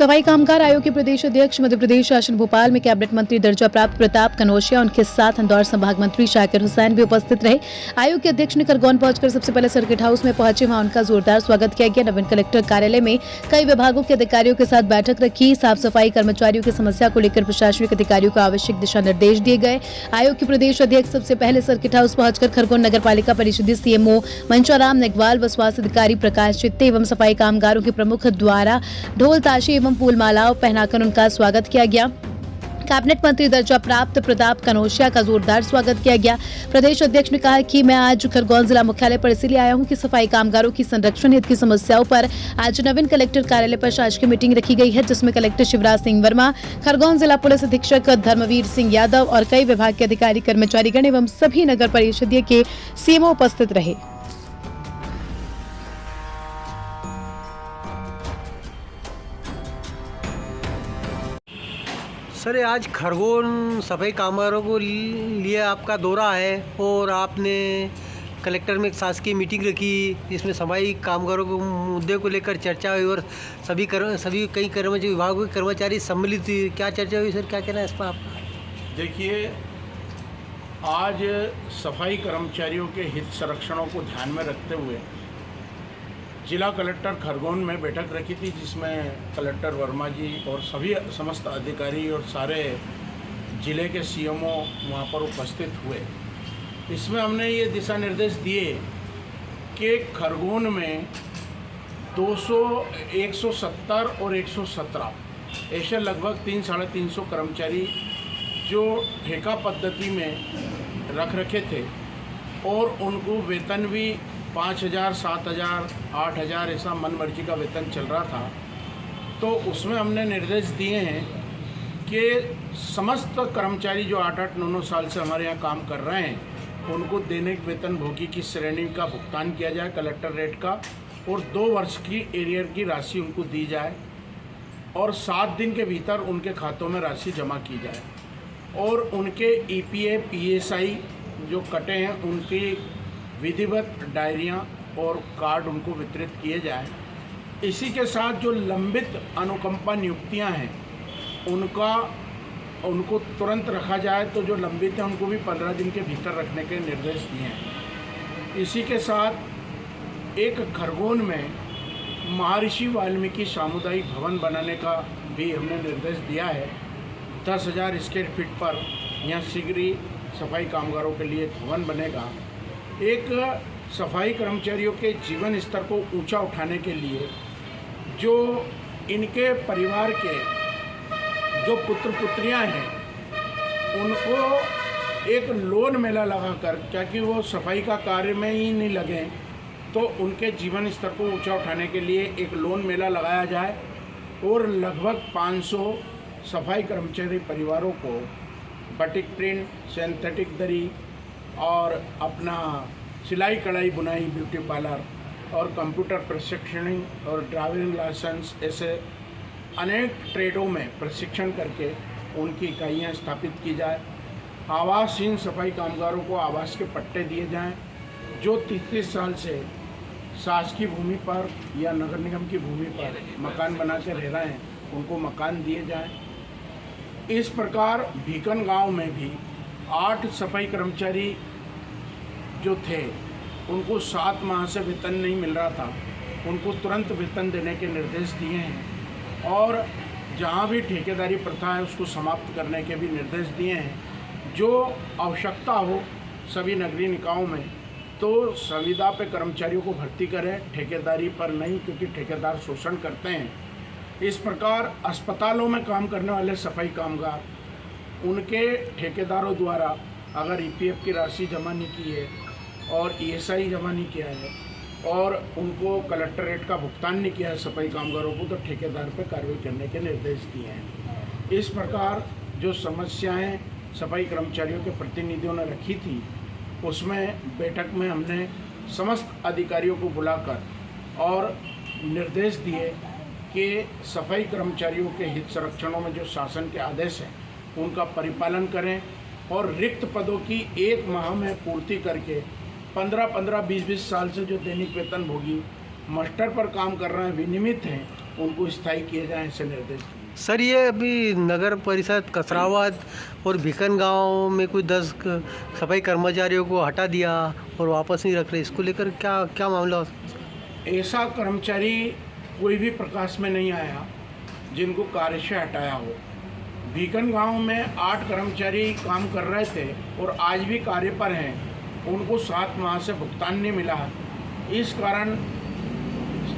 सफाई कामगार आयोग के प्रदेश अध्यक्ष मध्य प्रदेश शासन भोपाल में कैबिनेट मंत्री दर्जा प्राप्त प्रताप कनौशिया, उनके साथ इंदौर संभाग मंत्री शाकिर हुसैन भी उपस्थित रहे। आयोग के अध्यक्ष ने खरगोन पहुंचकर सबसे पहले सर्किट हाउस में पहुंचे, वहां उनका जोरदार स्वागत किया गया। नवीन कलेक्टर कार्यालय में कई विभागों के अधिकारियों के साथ बैठक रखी। साफ सफाई कर्मचारियों की समस्या को लेकर प्रशासनिक अधिकारियों को आवश्यक दिशा निर्देश दिए गए। आयोग के प्रदेश अध्यक्ष सबसे पहले सर्किट हाउस पहुंचकर खरगोन नगर पालिका परिषद सीएमओ मंचाराम नेगवाल व स्वास्थ्य अधिकारी प्रकाश चित्ते एवं सफाई कामगारों के प्रमुख द्वारा ढोल ताशे एवं फूल मालाओं पहनाकर उनका स्वागत किया गया। कैबिनेट मंत्री दर्जा प्राप्त प्रताप कनौशिया का जोरदार स्वागत किया गया। प्रदेश अध्यक्ष ने कहा कि मैं आज खरगोन जिला मुख्यालय पर इसलिए आया हूं कि सफाई कामगारों की संरक्षण हित की समस्याओं पर आज नवीन कलेक्टर कार्यालय पर शासकीय मीटिंग रखी गई है, जिसमें कलेक्टर शिवराज सिंह वर्मा, खरगोन जिला पुलिस अधीक्षक धर्मवीर सिंह यादव और कई विभाग के अधिकारी कर्मचारीगण एवं सभी नगर परिषदीय के सीएमओ उपस्थित रहे। सर, आज खरगोन सफाई कामगारों को लिए आपका दौरा है और आपने कलेक्टर में एक शासकीय मीटिंग रखी, जिसमें सफाई कामगारों के मुद्दे को लेकर चर्चा हुई और सभी कई कर्मचारी विभागों के कर्मचारी सम्मिलित हुए। क्या चर्चा हुई सर, क्या कहना है इस पर आपका? देखिए, आज सफाई कर्मचारियों के हित संरक्षणों को ध्यान में रखते हुए जिला कलेक्टर खरगोन में बैठक रखी थी, जिसमें कलेक्टर वर्मा जी और समस्त अधिकारी और सारे जिले के सीएमओ वहाँ पर उपस्थित हुए। इसमें हमने ये दिशा निर्देश दिए कि खरगोन में 170 और 117 ऐसे लगभग 300-350 कर्मचारी जो ठेका पद्धति में रख रखे थे और उनको वेतन भी 5,000, 7,000, 8,000 ऐसा मन मर्जी का वेतन चल रहा था। तो उसमें हमने निर्देश दिए हैं कि समस्त कर्मचारी जो 8-8, 9-9 साल से हमारे यहाँ काम कर रहे हैं, उनको दैनिक वेतन भोगी की श्रेणी का भुगतान किया जाए कलेक्टर रेट का, और 2 वर्ष की एरियर की राशि उनको दी जाए और 7 दिन के भीतर उनके खातों में राशि जमा की जाए और उनके EPF, PSI जो कटे हैं उनकी विधिवत डायरियाँ और कार्ड उनको वितरित किए जाए। इसी के साथ जो लंबित अनुकंपा नियुक्तियां हैं उनको तुरंत रखा जाए, तो जो लंबित हैं उनको भी 15 दिन के भीतर रखने के निर्देश दिए हैं। इसी के साथ एक खरगोन में महर्षि वाल्मीकि सामुदायिक भवन बनाने का भी हमने निर्देश दिया है। 10,000 स्क्वायर फीट पर यहाँ शीघ्र ही सफाई कामगारों के लिए भवन बनेगा। एक सफाई कर्मचारियों के जीवन स्तर को ऊंचा उठाने के लिए जो इनके परिवार के जो पुत्र पुत्रियां हैं उनको एक लोन मेला लगाकर, क्या कि वो सफाई का कार्य में ही नहीं लगे, तो उनके जीवन स्तर को ऊंचा उठाने के लिए एक लोन मेला लगाया जाए और लगभग 500 सफाई कर्मचारी परिवारों को बटिक प्रिंट, सिंथेटिक दरी और अपना सिलाई कढ़ाई बुनाई, ब्यूटी पार्लर और कंप्यूटर प्रशिक्षण और ड्राइविंग लाइसेंस ऐसे अनेक ट्रेडों में प्रशिक्षण करके उनकी इकाइयाँ स्थापित की जाए। आवासहीन सफाई कामगारों को आवास के पट्टे दिए जाएं, जो 33 साल से शासकीय भूमि पर या नगर निगम की भूमि पर मकान बना के रह रहे हैं, उनको मकान दिए जाएं। इस प्रकार भीकन गांव में भी 8 सफाई कर्मचारी जो थे उनको 7 माह से वेतन नहीं मिल रहा था, उनको तुरंत वेतन देने के निर्देश दिए हैं और जहां भी ठेकेदारी प्रथा है उसको समाप्त करने के भी निर्देश दिए हैं। जो आवश्यकता हो सभी नगरीय निकायों में तो संविदा पे कर्मचारियों को भर्ती करें, ठेकेदारी पर नहीं, क्योंकि ठेकेदार शोषण करते हैं। इस प्रकार अस्पतालों में काम करने वाले सफाई कामगार उनके ठेकेदारों द्वारा अगर EPF की राशि जमा नहीं की है और ESI जमा नहीं किया है और उनको कलेक्टर रेट का भुगतान नहीं किया है सफाई कामगारों को, तो ठेकेदार पर कार्रवाई करने के निर्देश दिए हैं। इस प्रकार जो समस्याएं सफाई कर्मचारियों के प्रतिनिधियों ने रखी थी, उसमें बैठक में हमने समस्त अधिकारियों को बुलाकर और निर्देश दिए कि सफाई कर्मचारियों के हित संरक्षणों में जो शासन के आदेश हैं उनका परिपालन करें और रिक्त पदों की 1 माह में पूर्ति करके 15-15, 20-20 साल से जो दैनिक वेतन भोगी मास्टर पर काम कर रहे हैं, विनियमित हैं, उनको स्थायी किए जाएं, ऐसे निर्देश दिए। सर ये अभी नगर परिषद कसरावद और भिकन गांव में कोई 10 सफाई कर्मचारियों को हटा दिया और वापस नहीं रख रहे, इसको लेकर क्या क्या मामला हो सकता है? ऐसा कर्मचारी कोई भी प्रकाश में नहीं आया जिनको कार्य से हटाया हो। भिकन गांव में 8 कर्मचारी काम कर रहे थे और आज भी कार्य पर हैं, उनको 7 माह से भुगतान नहीं मिला। इस कारण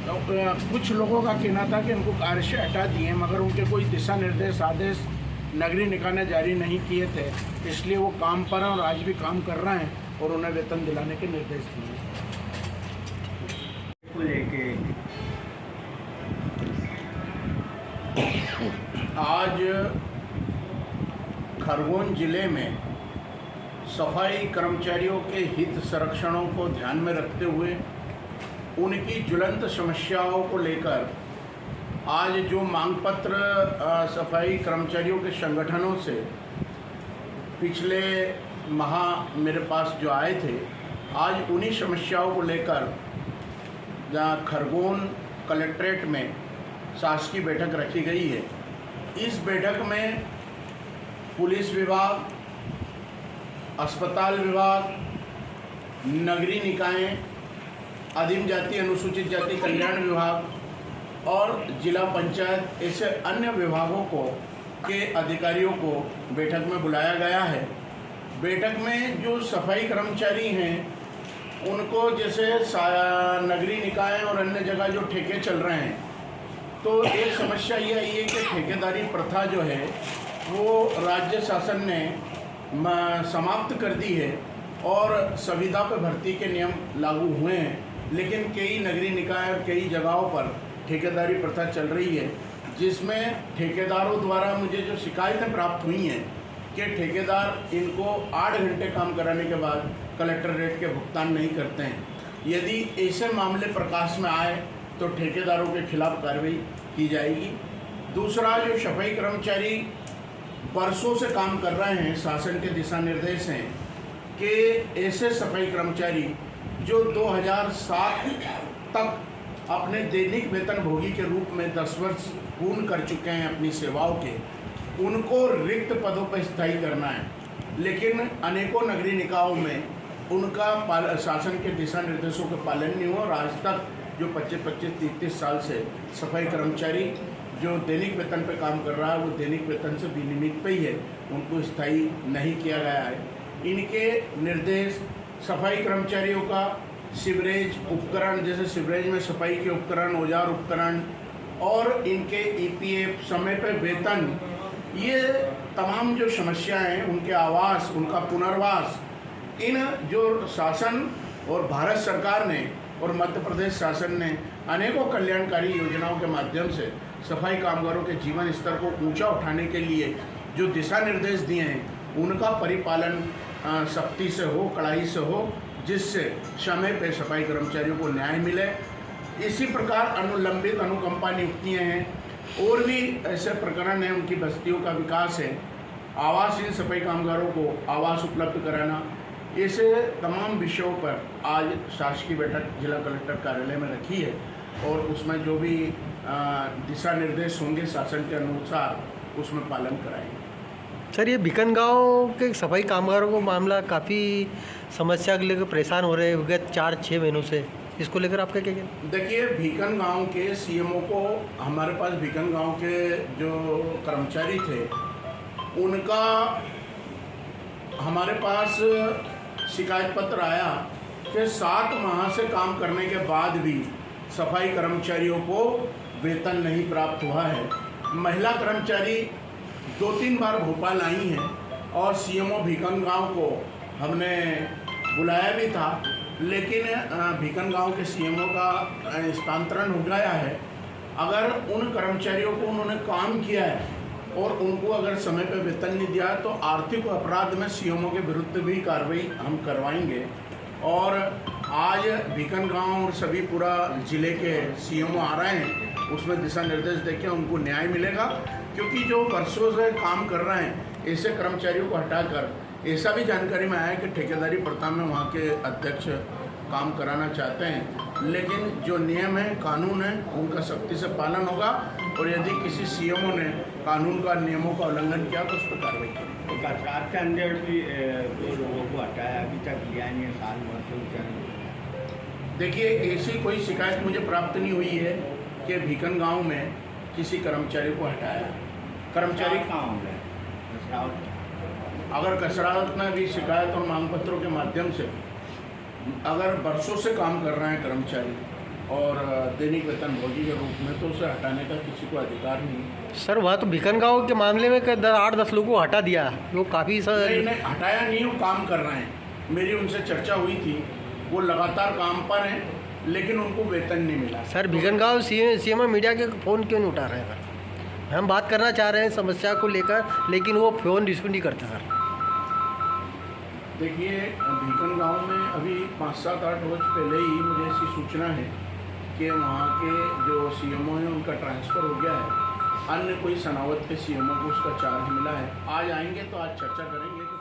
कुछ लोगों का कहना था कि उनको कार्य से हटा दिए, मगर उनके कोई दिशा निर्देश आदेश नगरीय निकाय ने जारी नहीं किए थे, इसलिए वो काम पर हैं और आज भी काम कर रहे हैं और उन्हें वेतन दिलाने के निर्देश दिए। आज खरगोन जिले में सफाई कर्मचारियों के हित संरक्षणों को ध्यान में रखते हुए उनकी ज्वलंत समस्याओं को लेकर आज जो मांग पत्र सफाई कर्मचारियों के संगठनों से पिछले माह मेरे पास जो आए थे, आज उन्हीं समस्याओं को लेकर खरगोन कलेक्ट्रेट में शासकीय बैठक रखी गई है। इस बैठक में पुलिस विभाग, अस्पताल विभाग, नगरीय निकाय, आदिम जाति अनुसूचित जाति कल्याण विभाग और जिला पंचायत ऐसे अन्य विभागों को के अधिकारियों को बैठक में बुलाया गया है। बैठक में जो सफाई कर्मचारी हैं उनको जैसे नगरीय निकाय और अन्य जगह जो ठेके चल रहे हैं, तो एक समस्या ये आई है कि ठेकेदारी प्रथा जो है वो राज्य शासन ने समाप्त कर दी है और संविदा पर भर्ती के नियम लागू हुए हैं, लेकिन कई नगरीय निकाय और कई जगहों पर ठेकेदारी प्रथा चल रही है, जिसमें ठेकेदारों द्वारा मुझे जो शिकायतें प्राप्त हुई हैं कि ठेकेदार इनको 8 घंटे काम कराने के बाद कलेक्टर रेट के भुगतान नहीं करते हैं। यदि ऐसे मामले प्रकाश में आए तो ठेकेदारों के खिलाफ कार्रवाई की जाएगी। दूसरा, जो सफाई कर्मचारी वर्षों से काम कर रहे हैं, शासन के दिशा निर्देश हैं कि ऐसे सफाई कर्मचारी जो 2007 तक अपने दैनिक वेतन भोगी के रूप में 10 वर्ष पूर्ण कर चुके हैं अपनी सेवाओं के, उनको रिक्त पदों पर स्थायी करना है, लेकिन अनेकों नगरीय निकायों में उनका शासन के दिशा निर्देशों का पालन नहीं हुआ और आज तक जो 25-30 साल से सफाई कर्मचारी जो दैनिक वेतन पे काम कर रहा है वो दैनिक वेतन से विनियमित पे ही है, उनको स्थायी नहीं किया गया है। इनके निर्देश सफाई कर्मचारियों का सीवरेज उपकरण, जैसे सीवरेज में सफाई के उपकरण, औजार उपकरण और इनके ईपीएफ समय पर वेतन, ये तमाम जो समस्याएं हैं, उनके आवास, उनका पुनर्वास, इन जो शासन और भारत सरकार ने और मध्य प्रदेश शासन ने अनेकों कल्याणकारी योजनाओं के माध्यम से सफाई कामगारों के जीवन स्तर को ऊंचा उठाने के लिए जो दिशा निर्देश दिए हैं उनका परिपालन सख्ती से हो, कड़ाई से हो, जिससे समय पे सफाई कर्मचारियों को न्याय मिले। इसी प्रकार अनुलंबित अनुकंपा नियुक्तियाँ हैं और भी ऐसे प्रकरण हैं, उनकी बस्तियों का विकास है, आवासहीन सफाई कामगारों को आवास उपलब्ध कराना, ऐसे तमाम विषयों पर आज शासकीय बैठक जिला कलेक्टर कार्यालय में रखी है और उसमें जो भी दिशा निर्देश होंगे शासन के अनुसार उसमें पालन कराएंगे। सर ये भिकन गांव के सफाई कामगारों को मामला काफ़ी समस्या के लेकर परेशान हो रहे हैं विगत 4-6 महीनों से, इसको लेकर आपका क्या कहना? देखिए, भिकन गांव के सीएमओ को हमारे पास भिकन गांव के जो कर्मचारी थे उनका हमारे पास शिकायत पत्र आया कि 7 माह से काम करने के बाद भी सफाई कर्मचारियों को वेतन नहीं प्राप्त हुआ है। महिला कर्मचारी 2-3 बार भोपाल आई हैं और सीएमओ भिकन गांव को हमने बुलाया भी था, लेकिन भिकन गांव के सीएमओ का स्थानांतरण हो गया है। अगर उन कर्मचारियों को उन्होंने काम किया है और उनको अगर समय पर वेतन नहीं दिया तो आर्थिक अपराध में सीएमओ के विरुद्ध भी कार्रवाई हम करवाएंगे। और आज भिकन गांव और सभी पूरा ज़िले के सीएमओ आ रहे हैं, उसमें दिशा निर्देश देके उनको न्याय मिलेगा, क्योंकि जो वर्षों से काम कर रहे हैं ऐसे कर्मचारियों को हटाकर ऐसा भी जानकारी में आया कि ठेकेदारी प्रथा में वहाँ के अध्यक्ष काम कराना चाहते हैं, लेकिन जो नियम है, कानून है, उनका सख्ती से पालन होगा और यदि किसी सीएमओ ने कानून का नियमों का उल्लंघन किया तो उस पर कार्रवाई की। तो बरसात के अंदर भी 2 लोगों को हटाया, अभी तक लिया नहीं है, साल भर। देखिए, ऐसी कोई शिकायत मुझे प्राप्त नहीं हुई है कि भीकन गांव में किसी कर्मचारी को हटाया। कर्मचारी कहाँ हो गए? अगर कसरावत में भी शिकायत और मांग पत्रों के माध्यम से अगर बरसों से काम कर रहे हैं कर्मचारी और दैनिक वेतन भोगी के रूप में, तो उसे हटाने का किसी को अधिकार नहीं। सर वहाँ तो भिकन गाँव के मामले में 8-10 लोगों को हटा दिया, वो काफ़ी नहीं, हटाया नहीं, वो काम कर रहे हैं। मेरी उनसे चर्चा हुई थी, वो लगातार काम पर हैं, लेकिन उनको वेतन नहीं मिला। सर भिकन गाँव सीएम मीडिया के फ़ोन क्यों नहीं उठा रहे हैं सर? हम बात करना चाह रहे हैं समस्या को लेकर, लेकिन वो फ़ोन रिसीव नहीं करते सर। देखिए, भीकन गांव में अभी 5-7-8 रोज पहले ही मुझे ऐसी सूचना है कि वहाँ के जो सीएमओ हैं उनका ट्रांसफ़र हो गया है, अन्य कोई सनावत के सीएमओ को उसका चार्ज मिला है। आज आएंगे तो आज चर्चा करेंगे कि